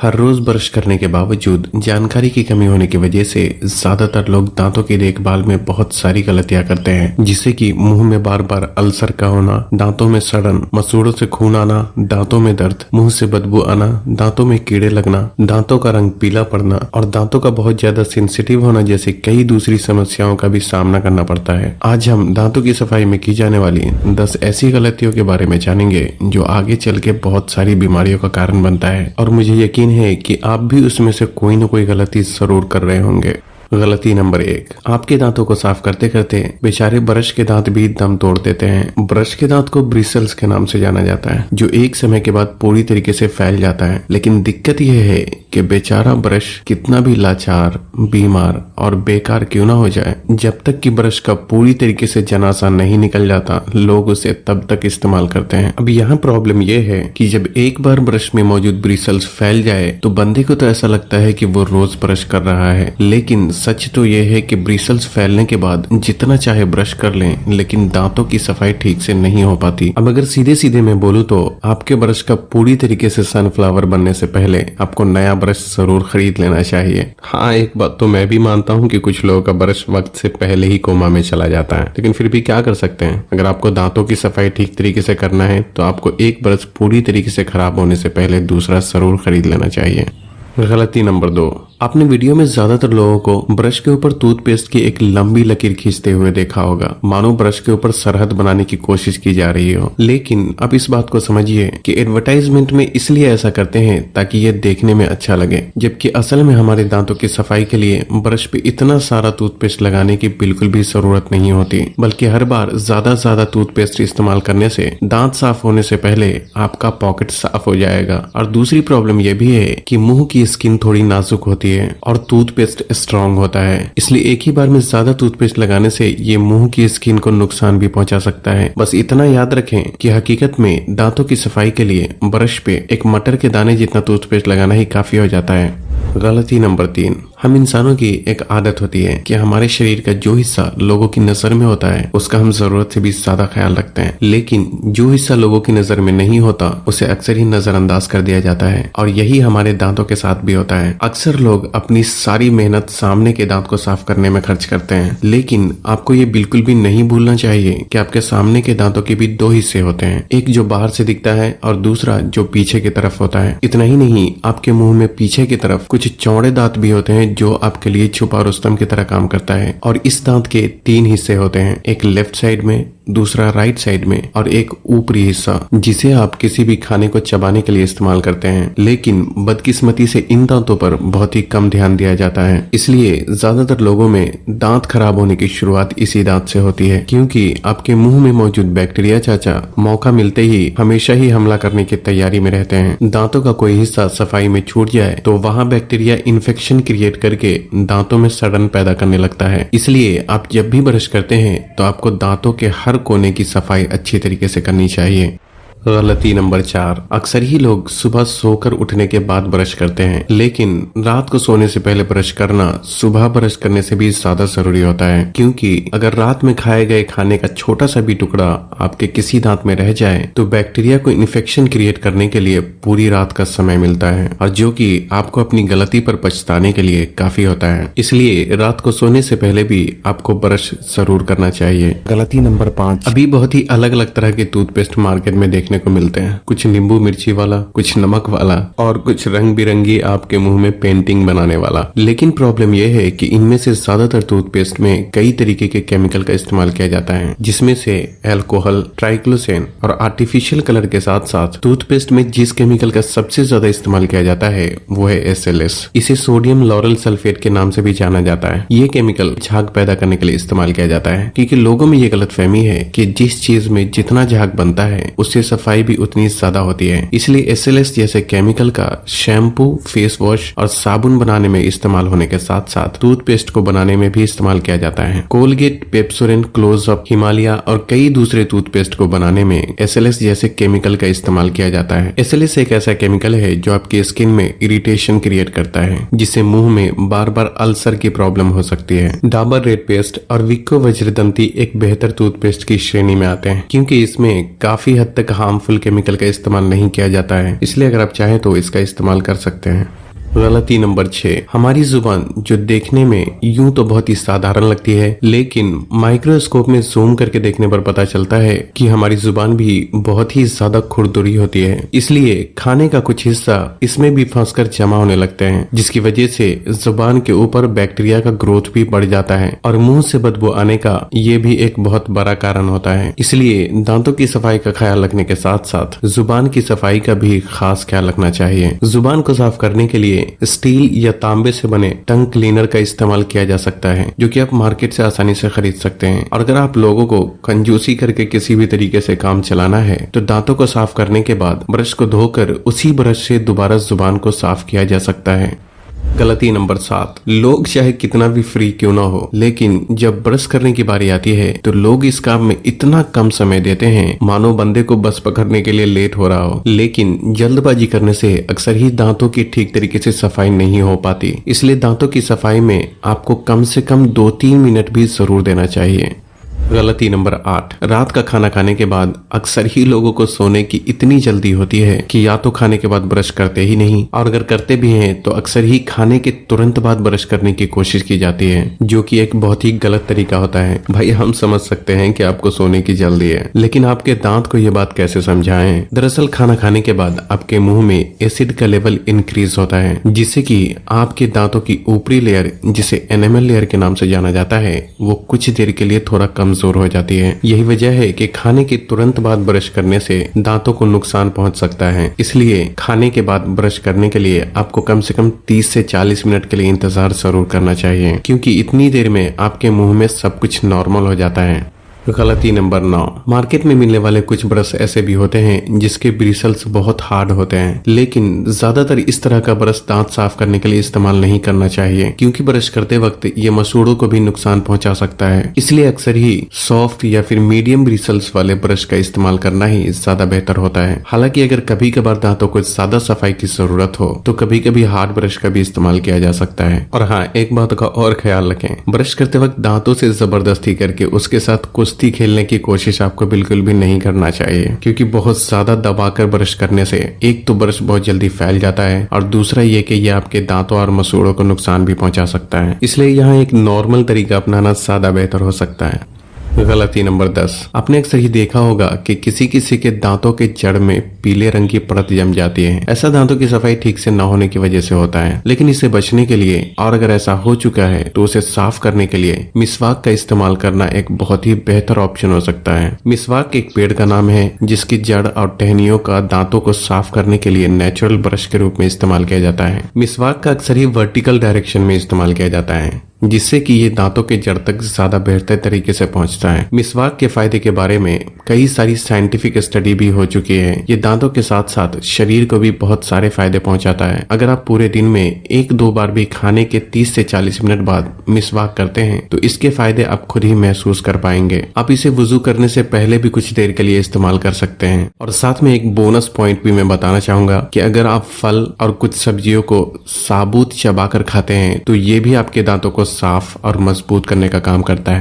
हर रोज brush करने के बावजूद जानकारी की कमी होने की वजह से ज्यादातर लोग दांतों की देखभाल में बहुत सारी गलतियां करते हैं, जिससे कि मुंह में बार बार अल्सर का होना, दांतों में सड़न, मसूड़ों से खून आना, दांतों में दर्द, मुंह से बदबू आना, दांतों में कीड़े लगना, दांतों का रंग पीला पड़ना और दांतों का बहुत ज्यादा सेंसिटिव होना जैसे कई दूसरी समस्याओं का भी सामना करना पड़ता है। आज हम दांतों की सफाई में की जाने वाली 10 ऐसी गलतियों के बारे में जानेंगे जो आगे चल के बहुत सारी बीमारियों का कारण बनता है, और मुझे यकीन है कि आप भी उसमें से कोई न कोई गलती जरूर कर रहे होंगे। गलती नंबर 1, आपके दांतों को साफ करते करते बेचारे ब्रश के दांत भी दम तोड़ देते हैं। ब्रश के दांत को ब्रिसल्स के नाम से जाना जाता है, जो एक समय के बाद पूरी तरीके से फैल जाता है। लेकिन दिक्कत यह है कि बेचारा ब्रश कितना भी लाचार, बीमार और बेकार क्यों ना हो जाए, जब तक कि ब्रश का पूरी तरीके से जनासा नहीं निकल जाता, लोग उसे तब तक इस्तेमाल करते हैं। अब यहाँ प्रॉब्लम यह है कि जब एक बार ब्रश में मौजूद ब्रिसल्स फैल जाए तो बंदे को तो ऐसा लगता है कि वो रोज ब्रश कर रहा है, लेकिन सच तो यह है कि ब्रिसल्स फैलने के बाद जितना चाहे ब्रश कर लें, लेकिन दांतों की सफाई ठीक से नहीं हो पाती। अब अगर सीधे सीधे मैं बोलूं तो आपके ब्रश का पूरी तरीके से सनफ्लावर बनने से पहले आपको नया ब्रश जरूर खरीद लेना चाहिए। हाँ, एक बात तो मैं भी मानता हूँ कि कुछ लोगों का ब्रश वक्त से पहले ही कोमा में चला जाता है, लेकिन फिर भी क्या कर सकते हैं। अगर आपको दांतों की सफाई ठीक तरीके से करना है तो आपको एक ब्रश पूरी तरीके से खराब होने से पहले दूसरा जरूर खरीद लेना चाहिए। गलती नंबर 2, आपने वीडियो में ज्यादातर लोगों को ब्रश के ऊपर टूथपेस्ट की एक लंबी लकीर खींचते हुए देखा होगा, मानो ब्रश के ऊपर सरहद बनाने की कोशिश की जा रही हो। लेकिन अब इस बात को समझिए कि एडवर्टाइजमेंट में इसलिए ऐसा करते हैं ताकि ये देखने में अच्छा लगे, जबकि असल में हमारे दांतों की सफाई के लिए ब्रश पे इतना सारा टूथपेस्ट लगाने की बिल्कुल भी जरूरत नहीं होती, बल्कि हर बार ज्यादा टूथपेस्ट इस्तेमाल करने से दांत साफ होने से पहले आपका पॉकेट साफ हो जाएगा। और दूसरी प्रॉब्लम यह भी है कि मुंह की स्किन थोड़ी नाजुक होती है और टूथपेस्ट स्ट्रांग होता है, इसलिए एक ही बार में ज्यादा टूथपेस्ट लगाने से ये मुंह की स्किन को नुकसान भी पहुंचा सकता है। बस इतना याद रखें कि हकीकत में दांतों की सफाई के लिए ब्रश पे एक मटर के दाने जितना टूथपेस्ट लगाना ही काफी हो जाता है। गलती नंबर 3, हम इंसानों की एक आदत होती है कि हमारे शरीर का जो हिस्सा लोगों की नजर में होता है उसका हम जरूरत से भी ज्यादा ख्याल रखते हैं, लेकिन जो हिस्सा लोगों की नजर में नहीं होता उसे अक्सर ही नजरअंदाज कर दिया जाता है। और यही हमारे दांतों के साथ भी होता है। अक्सर लोग अपनी सारी मेहनत सामने के दांत को साफ करने में खर्च करते हैं, लेकिन आपको ये बिल्कुल भी नहीं भूलना चाहिए कि आपके सामने के दांतों के भी 2 हिस्से होते हैं, एक जो बाहर से दिखता है और दूसरा जो पीछे की तरफ होता है। इतना ही नहीं, आपके मुंह में पीछे की तरफ कुछ चौड़े दांत भी होते हैं जो आपके लिए छुपा रुस्तम की तरह काम करता है। और इस दांत के 3 हिस्से होते हैं, एक लेफ्ट साइड में, दूसरा राइट साइड में और एक ऊपरी हिस्सा, जिसे आप किसी भी खाने को चबाने के लिए इस्तेमाल करते हैं। लेकिन बदकिस्मती से इन दांतों पर बहुत ही कम ध्यान दिया जाता है, इसलिए ज्यादातर लोगों में दांत खराब होने की शुरुआत इसी दांत से होती है, क्योंकि आपके मुंह में मौजूद बैक्टीरिया चाचा मौका मिलते ही हमेशा ही हमला करने की तैयारी में रहते हैं। दांतों का कोई हिस्सा सफाई में छूट जाए तो वहाँ बैक्टीरिया इन्फेक्शन क्रिएट करके दांतों में सड़न पैदा करने लगता है। इसलिए आप जब भी ब्रश करते हैं तो आपको दांतों के हर कोने की सफाई अच्छी तरीके से करनी चाहिए। गलती नंबर 4, अक्सर ही लोग सुबह सोकर उठने के बाद ब्रश करते हैं, लेकिन रात को सोने से पहले ब्रश करना सुबह ब्रश करने से भी ज्यादा जरूरी होता है, क्योंकि अगर रात में खाए गए खाने का छोटा सा भी टुकड़ा आपके किसी दांत में रह जाए तो बैक्टीरिया को इन्फेक्शन क्रिएट करने के लिए पूरी रात का समय मिलता है, और जो कि आपको अपनी गलती पर पछताने के लिए काफी होता है। इसलिए रात को सोने से पहले भी आपको ब्रश जरूर करना चाहिए। गलती नंबर 5, अभी बहुत ही अलग अलग तरह के टूथपेस्ट मार्केट में देखने को मिलते हैं, कुछ नींबू मिर्ची वाला, कुछ नमक वाला और कुछ रंग बिरंगी आपके मुंह में पेंटिंग बनाने वाला। लेकिन प्रॉब्लम यह है कि इनमें से ज्यादातर टूथपेस्ट में कई तरीके के केमिकल का इस्तेमाल किया जाता है, जिसमें से अल्कोहल, ट्राइक्लोसेन और आर्टिफिशियल कलर के साथ साथ टूथपेस्ट में जिस केमिकल का सबसे ज्यादा इस्तेमाल किया जाता है वो है SLS। इसे सोडियम लॉरल सल्फेट के नाम से भी जाना जाता है। ये केमिकल झाग पैदा करने के लिए इस्तेमाल किया जाता है, क्योंकि लोगों में ये गलतफहमी है कि जिस चीज में जितना झाग बनता है उससे सफाई भी उतनी ज्यादा होती है। इसलिए SLS जैसे केमिकल का शैम्पू, फेस वॉश और साबुन बनाने में इस्तेमाल होने के साथ साथ टूथपेस्ट को बनाने में भी इस्तेमाल किया जाता है। कोलगेट, पेप्सोडेंट, क्लोजअप, हिमालय और कई दूसरे टूथपेस्ट को बनाने में SLS जैसे केमिकल का इस्तेमाल किया जाता है। SLS एक ऐसा केमिकल है जो आपकी स्किन में इरिटेशन क्रिएट करता है, जिससे मुंह में बार बार अल्सर की प्रॉब्लम हो सकती है। डाबर रेड पेस्ट और विको वज्रदंती एक बेहतर टूथपेस्ट की श्रेणी में आते हैं, क्योंकि इसमें काफी हद तक हार्मफुल केमिकल का इस्तेमाल नहीं किया जाता है, इसलिए अगर आप चाहें तो इसका इस्तेमाल कर सकते हैं। गलती नंबर 6, हमारी जुबान जो देखने में यूं तो बहुत ही साधारण लगती है, लेकिन माइक्रोस्कोप में जूम करके देखने पर पता चलता है कि हमारी जुबान भी बहुत ही ज्यादा खुरदुरी होती है। इसलिए खाने का कुछ हिस्सा इसमें भी फंसकर जमा होने लगते हैं, जिसकी वजह से जुबान के ऊपर बैक्टीरिया का ग्रोथ भी बढ़ जाता है और मुंह से बदबू आने का ये भी एक बहुत बड़ा कारण होता है। इसलिए दांतों की सफाई का ख्याल रखने के साथ साथ जुबान की सफाई का भी खास ख्याल रखना चाहिए। जुबान को साफ करने के लिए स्टील या तांबे से बने टंग क्लीनर का इस्तेमाल किया जा सकता है, जो कि आप मार्केट से आसानी से खरीद सकते हैं। और अगर आप लोगों को कंजूसी करके किसी भी तरीके से काम चलाना है तो दांतों को साफ करने के बाद ब्रश को धोकर उसी ब्रश से दोबारा जुबान को साफ किया जा सकता है। गलती नंबर 7, लोग चाहे कितना भी फ्री क्यों ना हो, लेकिन जब ब्रश करने की बारी आती है तो लोग इस काम में इतना कम समय देते हैं मानो बंदे को बस पकड़ने के लिए लेट हो रहा हो। लेकिन जल्दबाजी करने से अक्सर ही दांतों की ठीक तरीके से सफाई नहीं हो पाती, इसलिए दांतों की सफाई में आपको कम से कम 2-3 मिनट भी जरूर देना चाहिए। गलती नंबर 8, रात का खाना खाने के बाद अक्सर ही लोगों को सोने की इतनी जल्दी होती है कि या तो खाने के बाद ब्रश करते ही नहीं, और अगर करते भी हैं तो अक्सर ही खाने के तुरंत बाद ब्रश करने की कोशिश की जाती है, जो कि एक बहुत ही गलत तरीका होता है। भाई हम समझ सकते हैं कि आपको सोने की जल्दी है, लेकिन आपके दांत को ये बात कैसे समझाएं? दरअसल खाना खाने के बाद आपके मुंह में एसिड का लेवल इंक्रीज होता है, जिससे कि आपके दांतों की ऊपरी लेयर, जिसे एनेमल लेयर के नाम से जाना जाता है, वो कुछ देर के लिए थोड़ा कमजोर हो जाती है। यही वजह है कि खाने के तुरंत बाद ब्रश करने से दांतों को नुकसान पहुंच सकता है। इसलिए खाने के बाद ब्रश करने के लिए आपको कम से कम 30 से 40 मिनट के लिए इंतजार जरूर करना चाहिए, क्योंकि इतनी देर में आपके मुंह में सब कुछ नॉर्मल हो जाता है। गलती नंबर 9, मार्केट में मिलने वाले कुछ ब्रश ऐसे भी होते हैं जिसके ब्रिसल्स बहुत हार्ड होते हैं, लेकिन ज्यादातर इस तरह का ब्रश दांत साफ करने के लिए इस्तेमाल नहीं करना चाहिए, क्योंकि ब्रश करते वक्त ये मसूड़ों को भी नुकसान पहुंचा सकता है। इसलिए अक्सर ही सॉफ्ट या फिर मीडियम ब्रिसल्स वाले ब्रश का इस्तेमाल करना ही ज्यादा बेहतर होता है। हालांकि अगर कभी कभार दांतों को ज्यादा सफाई की जरूरत हो तो कभी कभी हार्ड ब्रश का भी इस्तेमाल किया जा सकता है। और हाँ, एक बात का और ख्याल रखें, ब्रश करते वक्त दांतों से जबरदस्ती करके उसके साथ कुश्ती खेलने की कोशिश आपको बिल्कुल भी नहीं करना चाहिए, क्योंकि बहुत ज्यादा दबाकर ब्रश करने से एक तो ब्रश बहुत जल्दी फैल जाता है और दूसरा ये कि ये आपके दांतों और मसूड़ों को नुकसान भी पहुंचा सकता है। इसलिए यहाँ एक नॉर्मल तरीका अपनाना ज्यादा बेहतर हो सकता है। गलती नंबर 10, आपने अक्सर ही देखा होगा कि किसी किसी के दांतों के जड़ में पीले रंग की परत जम जाती है। ऐसा दांतों की सफाई ठीक से न होने की वजह से होता है, लेकिन इससे बचने के लिए और अगर ऐसा हो चुका है तो उसे साफ करने के लिए मिसवाक का इस्तेमाल करना एक बहुत ही बेहतर ऑप्शन हो सकता है। मिसवाक एक पेड़ का नाम है जिसकी जड़ और टहनियों का दांतों को साफ करने के लिए नेचुरल ब्रश के रूप में इस्तेमाल किया जाता है। मिसवाक का अक्सर ही वर्टिकल डायरेक्शन में इस्तेमाल किया जाता है, जिससे कि ये दांतों के जड़ तक ज्यादा बेहतर तरीके से पहुंचता है। मिसवाक के फायदे के बारे में कई सारी साइंटिफिक स्टडी भी हो चुकी है। ये दांतों के साथ साथ शरीर को भी बहुत सारे फायदे पहुंचाता है। अगर आप पूरे दिन में 1-2 बार भी खाने के 30 से 40 मिनट बाद मिसवाक करते हैं तो इसके फायदे आप खुद ही महसूस कर पाएंगे। आप इसे वुजू करने से पहले भी कुछ देर के लिए इस्तेमाल कर सकते हैं। और साथ में एक बोनस पॉइंट भी मैं बताना चाहूंगा कि अगर आप फल और कुछ सब्जियों को साबुत चबाकर खाते हैं तो ये भी आपके दांतों को साफ और मजबूत करने का काम करता है।